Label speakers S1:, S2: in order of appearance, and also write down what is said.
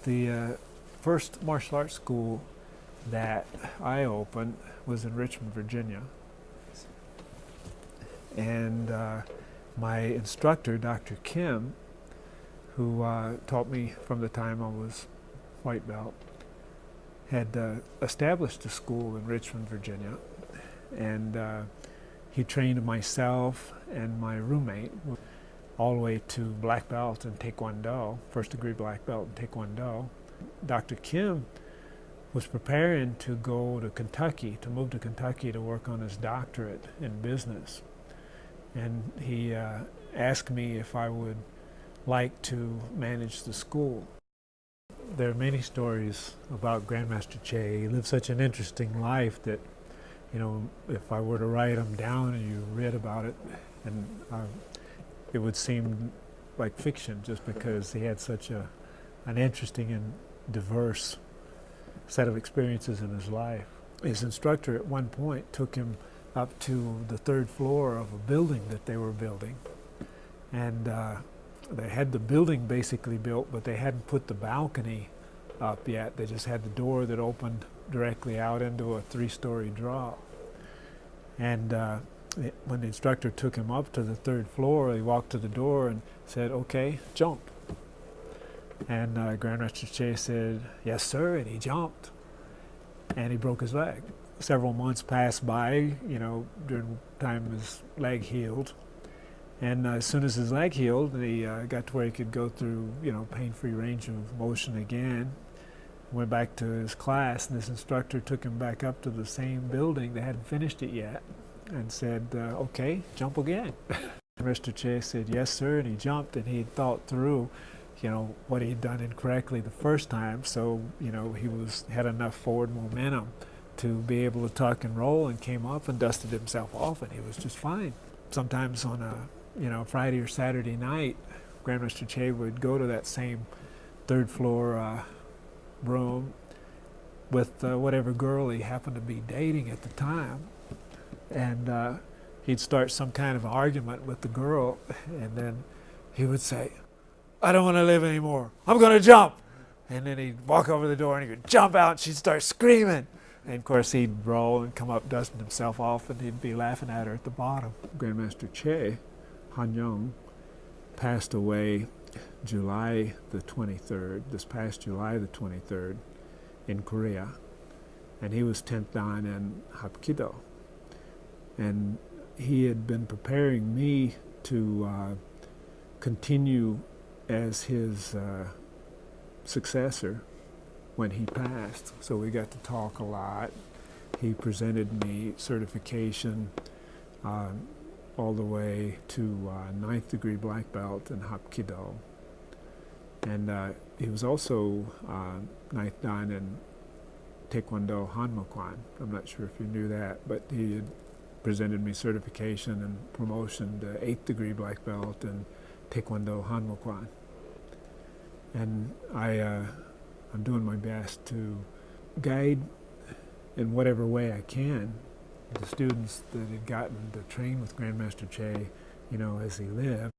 S1: The first martial arts school that I opened was in Richmond, Virginia. And my instructor, Dr. Kim, who taught me from the time I was white belt, had established a school in Richmond, Virginia. And he trained myself and my roommate all the way to black belt in Taekwondo, first degree black belt in Taekwondo. Dr. Kim was preparing to go to Kentucky, to move to Kentucky to work on his doctorate in business. And he asked me if I would like to manage the school. There are many stories about Grandmaster Che. He lived such an interesting life that, you know, if I were to write them down and you read about it, and it would seem like fiction just because he had such an interesting and diverse set of experiences in his life. His instructor at one point took him up to the third floor of a building that they were building, and they had the building basically built, but they hadn't put the balcony up yet. They just had the door that opened directly out into a three-story drop. And when the instructor took him up to the third floor, he walked to the door and said, "Okay, jump." And Grandmaster Che said, "Yes, sir," and he jumped. And he broke his leg. Several months passed by, you know, during the time his leg healed. And as soon as his leg healed, he got to where he could go through, you know, pain-free range of motion again. Went back to his class, and this instructor took him back up to the same building. They hadn't finished it yet, and said, "Okay, jump again." Mr. Che said, "Yes, sir," and he jumped, and he had thought through, you know, what he'd done incorrectly the first time, so, you know, he had enough forward momentum to be able to tuck and roll, and came up and dusted himself off, and he was just fine. Sometimes on a, you know, Friday or Saturday night, Grandmaster Che would go to that same third floor room with whatever girl he happened to be dating at the time, and he'd start some kind of argument with the girl, and then he would say, "I don't want to live anymore, I'm going to jump." And then he'd walk over the door and he would jump out, and she'd start screaming. And of course he'd roll and come up dusting himself off, and he'd be laughing at her at the bottom. Grandmaster Che, Han Young, passed away July the 23rd, this past July the 23rd, in Korea. And he was 10th dan in Hapkido. And he had been preparing me to continue as his successor when he passed. So we got to talk a lot. He presented me certification all the way to 9th degree black belt in Hapkido. And he was also 9th dan in Taekwondo Kwon. I'm not sure if you knew that, but he had presented me certification and promotion to 8th degree black belt in Taekwondo Kwon. And I'm doing my best to guide in whatever way I can the students that had gotten to train with Grandmaster Che, you know, as he lived.